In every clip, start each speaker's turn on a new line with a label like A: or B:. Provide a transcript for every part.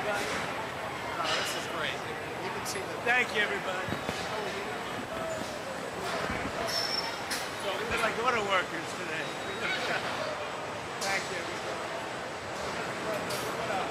A: everybody?
B: Oh, this is great. You can see the...
A: Thank you, everybody. So we're like auto workers today. Thank you, everybody. What up?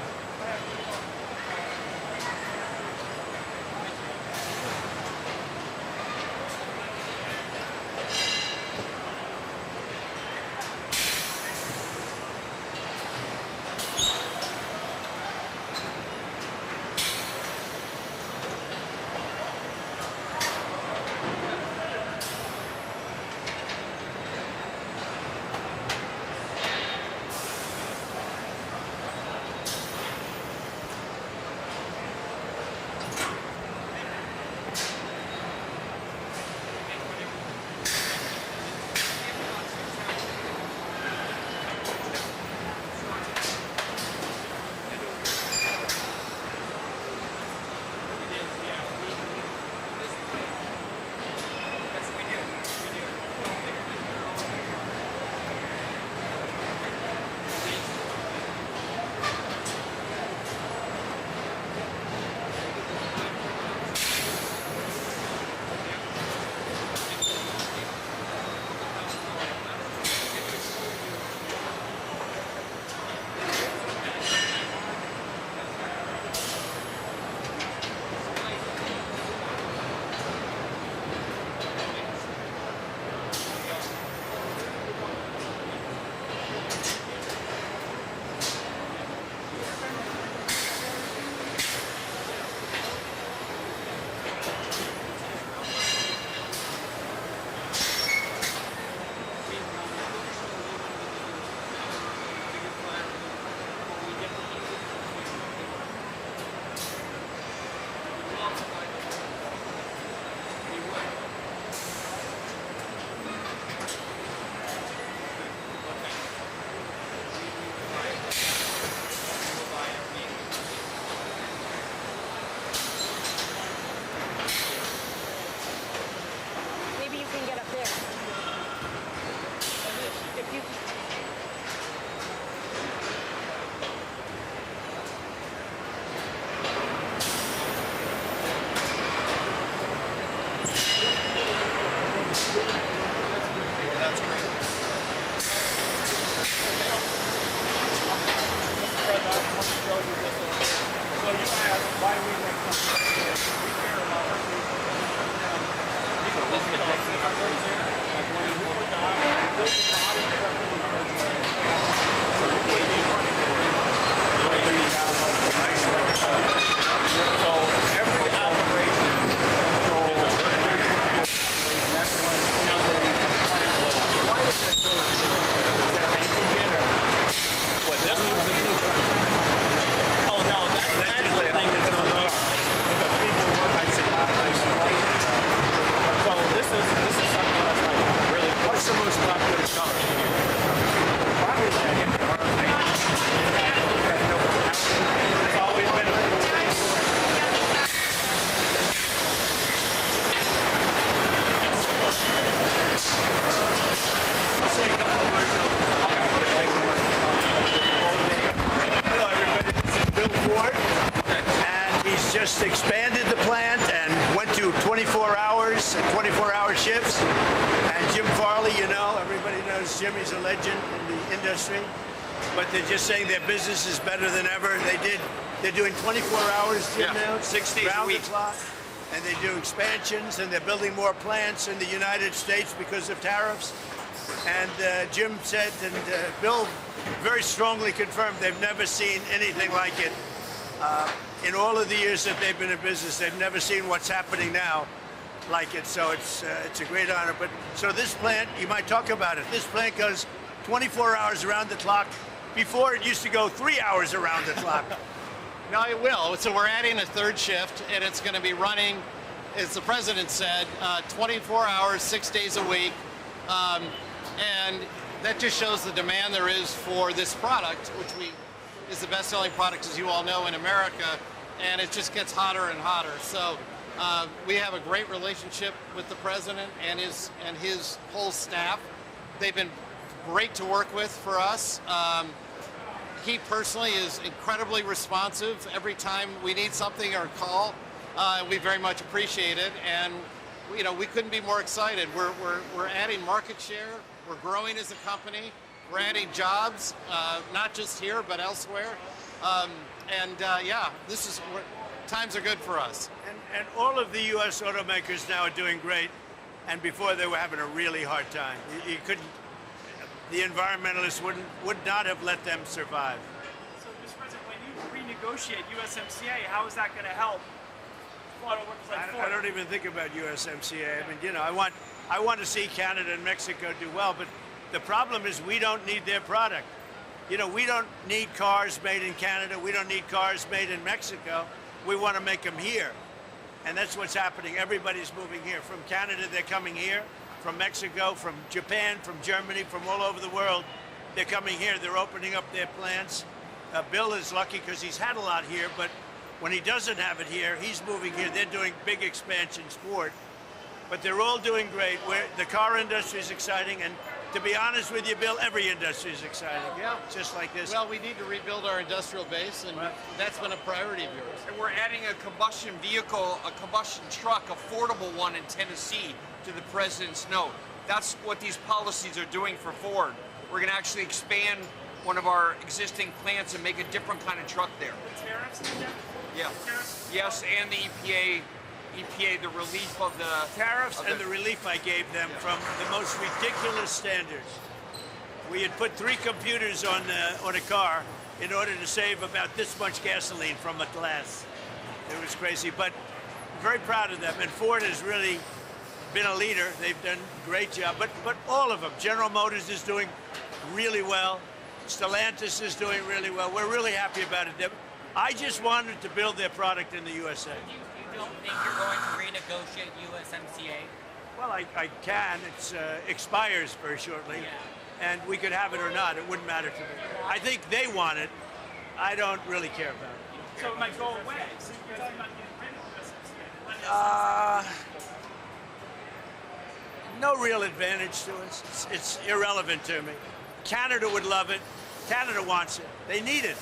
C: Maybe you can get up there. If you...
B: That's great.
A: So you asked why we make something. We care about our people.
B: What's the most popular color?
A: It's always been Hello, everybody. This is Bill Ford, and he's just expanded the plant and went to 24 hours and 24-hour shifts. And Jim Farley, you know, everybody knows Jim. He's a legend in the industry. But they're just saying their business is better than ever. They're doing 24 hours, Jim, now,
B: 6 days a
A: round the
B: week.
A: clock. And they do expansions, and they're building more plants in the United States because of tariffs. And Jim said, and Bill very strongly confirmed, they've never seen anything like it. In all of the years that they've been in business, they've never seen what's happening now like it. So it's a great honor. But so this plant, you might talk about it. This plant goes 24 hours around the clock. Before it used to go 3 hours around the clock.
B: No, it will. So we're adding a third shift, and it's going to be running, as the president said, 24 hours, 6 days a week. And that just shows the demand there is for this product, which is the best-selling product, as you all know, in America. And it just gets hotter and hotter. So we have a great relationship with the president and his whole staff. They've been great to work with for us. he personally is incredibly responsive every time we need something or call. We very much appreciate it, and we couldn't be more excited. We're adding market share. We're growing as a company. We're adding jobs, not just here but elsewhere. Times are good for us.
A: And all of the U.S. automakers now are doing great, and before they were having a really hard time. You couldn't. The environmentalists would not have let them survive.
D: So, Mr. President, when you renegotiate USMCA, how is that going to help auto workers like Ford?
A: I don't even think about USMCA. I mean, I want to see Canada and Mexico do well, but the problem is we don't need their product. We don't need cars made in Canada. We don't need cars made in Mexico. We want to make them here. And that's what's happening. Everybody's moving here. From Canada, they're coming here. From Mexico, from Japan, from Germany, from all over the world, they're coming here. They're opening up their plants. Bill is lucky because he's had a lot here, but when he doesn't have it here, he's moving here. They're doing big expansions for it. But they're all doing great. The car industry is exciting, and to be honest with you, Bill, every industry is exciting.
B: Yeah.
A: Just like this.
B: Well, we need to rebuild our industrial base, and that's been a priority of yours.
E: And we're adding a combustion vehicle, a combustion truck, affordable one in Tennessee to the president's note. That's what these policies are doing for Ford. We're going to actually expand one of our existing plants and make a different kind of truck there.
D: The tariffs?
E: Yeah.
D: Tariffs?
E: Yes, and the EPA, the relief of the
A: Tariffs and the relief I gave them from the most ridiculous standards. We had put 3 computers on a car in order to save about this much gasoline from a glass. It was crazy, but very proud of them. And Ford has really been a leader. They've done a great job, but all of them. General Motors is doing really well. Stellantis is doing really well. We're really happy about it. I just wanted to build their product in the USA.
F: You don't think you're going to renegotiate USMCA?
A: Well, I can. It expires very shortly, and we could have it or not. It wouldn't matter to me. I think they want it. I don't really care about it.
D: So it might go away. So you're talking about getting rid of USMCA.
A: No real advantage to us. It's irrelevant to me. Canada would love it. Canada wants it. They need it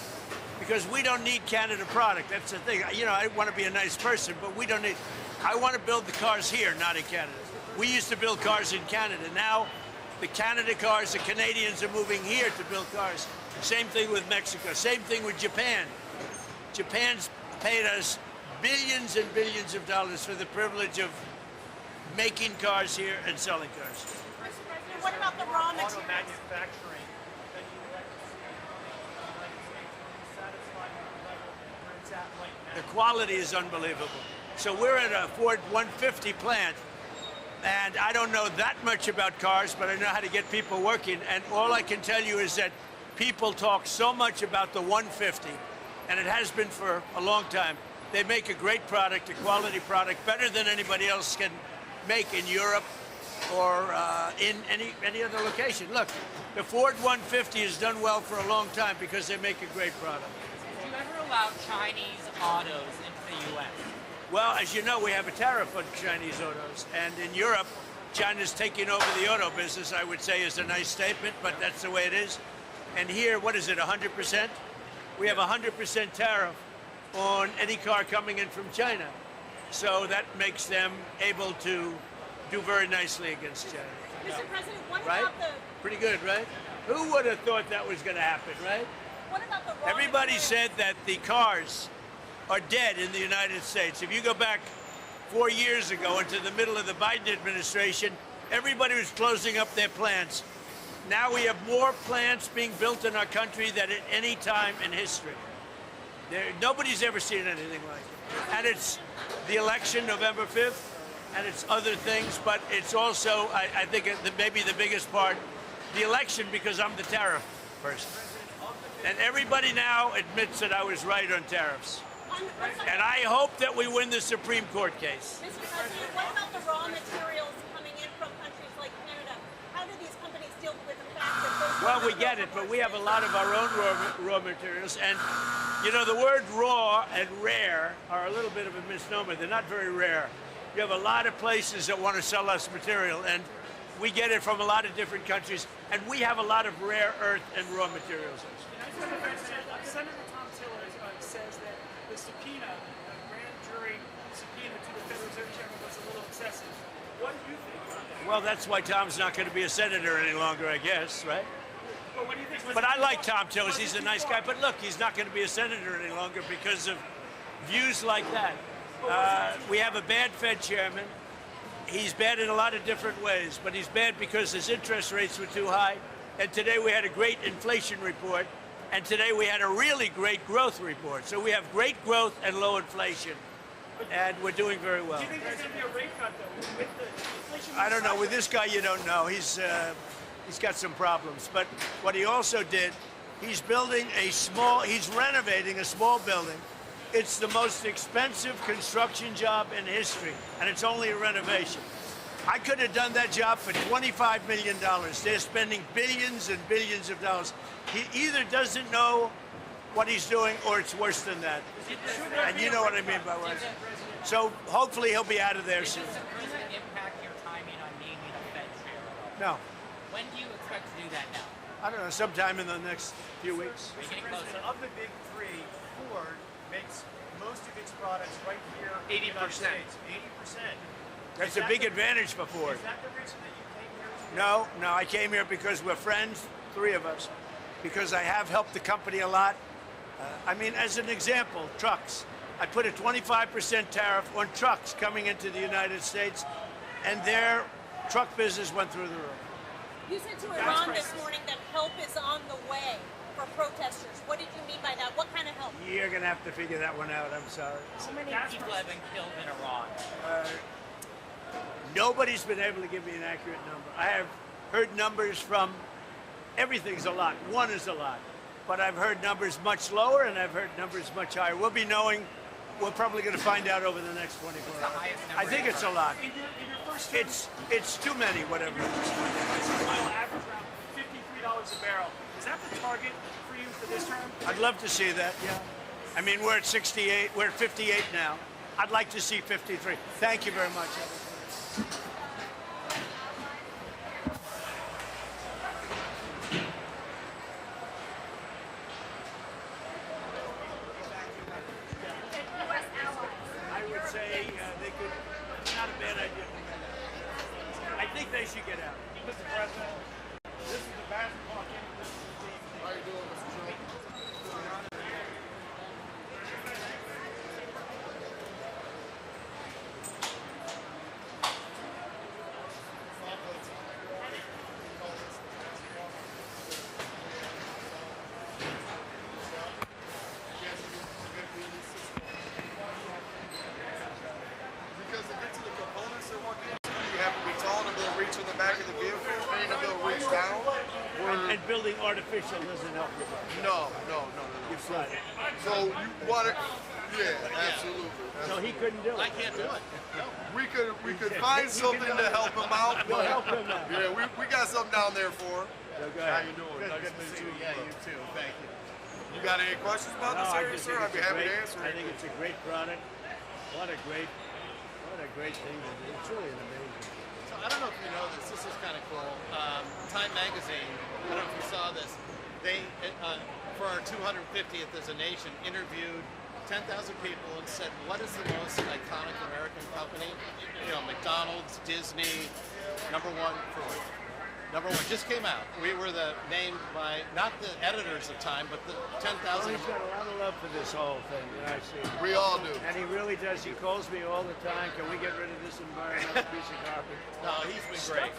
A: because we don't need Canada product. That's the thing. I want to be a nice person, but we don't need. I want to build the cars here, not in Canada. We used to build cars in Canada. Now, the Canada cars, the Canadians are moving here to build cars. Same thing with Mexico. Same thing with Japan. Japan's paid us billions and billions of dollars for the privilege of making cars here and selling cars.
C: Mr. President, what about the raw
D: Auto
C: materials?
D: manufacturing that you would like to see in the United States. Are you satisfied with the level where it's at right now?
A: The quality is unbelievable. So we're at a Ford 150 plant, and I don't know that much about cars, but I know how to get people working. And all I can tell you is that people talk so much about the 150, and it has been for a long time. They make a great product, a quality product, better than anybody else can make in Europe or in any other location. Look, the Ford 150 has done well for a long time because they make a great product.
F: Did you ever allow Chinese autos into the U.S.?
A: Well, as you know, we have a tariff on Chinese autos, and in Europe, China's taking over the auto business, I would say is a nice statement, but that's the way it is. And here, what is it, 100%? We have a 100% tariff on any car coming in from China. So that makes them able to do very nicely against China.
C: Mr. President, what
A: Right?
C: about the
A: Pretty good, right? Who would have thought that was going to happen, right?
C: what about the raw
A: Everybody
C: materials?
A: said that the cars are dead in the United States. If you go back 4 years ago into the middle of the Biden administration, everybody was closing up their plants. Now we have more plants being built in our country than at any time in history. Nobody's ever seen anything like it. And it's the election November 5th, and it's other things, but it's also, I think, maybe the biggest part, the election, because I'm the tariff person. And everybody now admits that I was right on tariffs. And I hope that we win the Supreme Court case.
C: Mr. President, what about the raw materials coming in from countries like Canada? How do these companies deal with the fact that those
A: Well, we get it, but we have a lot of our own raw materials. And, the word raw and rare are a little bit of a misnomer. They're not very rare. You have a lot of places that want to sell us material. And we get it from a lot of different countries, and we have a lot of rare earth and raw materials.
D: Senator Tom Tiller says that the subpoena, the grand jury subpoena to the Federal Reserve Chairman was a little excessive. What do you think about that?
A: Well, that's why Tom's not going to be a senator any longer, I guess, right?
D: Well, what do you think?
A: But I like Tom Tiller. He's a nice guy. But look, he's not going to be a senator any longer because of views like that. We have a bad Fed chairman. He's bad in a lot of different ways, but he's bad because his interest rates were too high. And today we had a great inflation report, and today we had a really great growth report. So we have great growth and low inflation, and we're doing very well.
D: Do you think there's going to be a rate cut, though, with the inflation?
A: I don't know. With this guy, you don't know. He's got some problems. But what he also did, he's renovating a small building. It's the most expensive construction job in history, and it's only a renovation. I could have done that job for $25 million. They're spending billions and billions of dollars. He either doesn't know what he's doing, or it's worse than that. And you know what I mean by worse. So hopefully he'll be out of there soon.
F: Does it impact your timing on naming a Fed chair?
A: No,
F: When do you expect to do that now?
A: I don't know, sometime in the next few weeks.
F: Are you getting closer?
G: Of the big three, Ford makes most of its products right here in the United
E: 80%.
G: States. 80%.
A: That's a big advantage for Ford.
G: Is that the reason that you came here?
A: No, I came here because we're friends, three of us, because I have helped the company a lot. I mean, as an example, trucks. I put a 25% tariff on trucks coming into the United States, and their truck business went through the roof.
C: You said to Iran this morning that help is on the way for protesters. What did you mean by that? What kind of help?
A: You're going to have to figure that one out. I'm sorry.
F: How many people have been killed in Iran?
A: Nobody's been able to give me an accurate number. I have heard numbers from everything's a lot. One is a lot. But I've heard numbers much lower, and I've heard numbers much higher. We'll be knowing. We're probably going to find out over the next 24
F: What's the
A: hours.
F: highest number
A: I think
F: you've
A: it's a
F: heard?
A: lot.
D: In your first term,
A: It's too many, whatever.
D: I'll average around $53 a barrel. Is that the target for you for this term?
A: I'd love to see that, yeah. I mean, we're at 68, we're at 58 now. I'd like to see 53. Thank you very much. I would say they could, it's not a bad idea. I think they should get out.
G: Mr. President, this is the basketball game. This is the team. How you doing, Mr. Joe?
H: Because to get to the components they're working on, you have to be tall to be able to reach in the back of the vehicle, and to be able to reach down.
A: And building artificial doesn't help you.
H: No.
A: You've tried it.
H: So you want it? Yeah, absolutely.
A: So he couldn't do it.
B: I can't do it.
H: We could find something to help him out.
A: We'll
H: But
A: help him out.
H: yeah, we got something down there for him.
A: So go
H: How
A: ahead.
H: you doing?
G: Good,
H: Nice
G: good
H: to
G: to
H: meet
G: see
H: you.
G: you. Yeah, you too. Thank you.
H: You got any questions about this
A: I
H: area,
A: just
H: sir?
A: think
H: I'd be
A: it's a
H: happy to
A: great-
H: answer.
A: I think it's a great product. What a great thing to do. It's really an amazing.
B: So I don't know if you know this. This is kind of cool. Time Magazine. I don't know if you saw this. They, for our 250th as a nation, interviewed 10,000 people and said, "What is the most iconic American company?" You know, McDonald's, Disney, number one, Ford. Number one just came out. We were named by not the editors of Time, but the 10,000.
A: He's got a lot of love for this whole thing. I see.
H: We all do.
A: And he really does. He calls me all the time. Can we get rid of this environmental piece of garbage?
B: No, he's been great.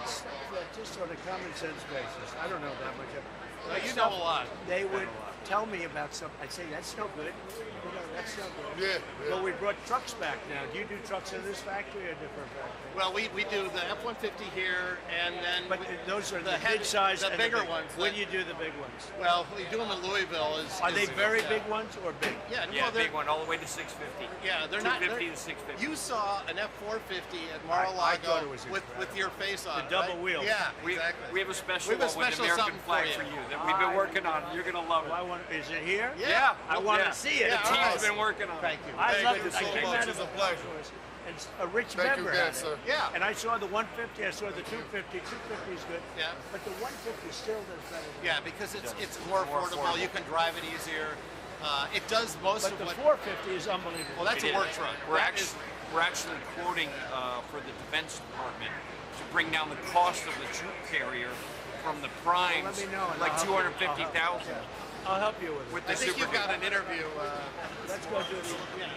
A: Stuff that just on a common sense basis. I don't know that much of it.
B: Well, you know a lot.
A: They would tell me about something. I'd say, that's no good. You know, that's no good.
H: Yeah.
A: Well, we brought trucks back now. Do you do trucks in this factory or a different factory?
B: Well, we do the F-150 here, and then
A: But those are the
B: heavy-
A: mid-size
B: the
A: and
B: bigger
A: big
B: ones.
A: When do you do the big ones?
B: Well, we do them in Louisville.
A: Are they very big ones or big?
B: Yeah,
E: Yeah,
B: no, they're,
E: big one, all the way to 650.
B: yeah, they're not.
E: 250
B: they're-
E: to 650.
B: You saw an F-450 at
A: I
B: Mar-a-Lago
A: thought it was
B: with your face on
A: The
B: it,
A: double
B: right?
A: wheels.
B: Yeah,
E: We
B: exactly.
E: have a special
B: We have a
E: one with
B: special
E: the American
B: something
E: flag
B: for
E: for
B: you.
E: you that we've been working on. You're going to love
A: Well, I
E: it.
A: Is it here?
E: Yeah.
A: I want to see it.
E: The team's been working on it.
B: Thank you.
A: I
H: Thank
A: love
H: you
A: it.
H: so
A: I came
H: much.
A: out
H: It's
A: of
H: a pleasure.
A: And a rich
H: Thank you
A: member
H: again,
A: had it.
H: sir.
B: Yeah.
A: And I saw the 150. I saw the 250. 250 is good.
B: Yeah.
A: But the 150 still does better. Than
B: Yeah, because it's more affordable. You can drive it easier. It does most
A: But
B: of
A: the
B: what.
A: 450 is unbelievable.
B: Well, that's a work truck.
E: We're
B: That
E: actually quoting for the Defense Department to bring down the cost of the troop carrier from the primes,
A: Let me know, and
E: like
A: I'll help you.
E: 250,000.
A: I'll help you with it.
E: With
B: I
E: the
B: think
E: Super
B: you've got an interview.
A: Let's go do the.
B: Yeah.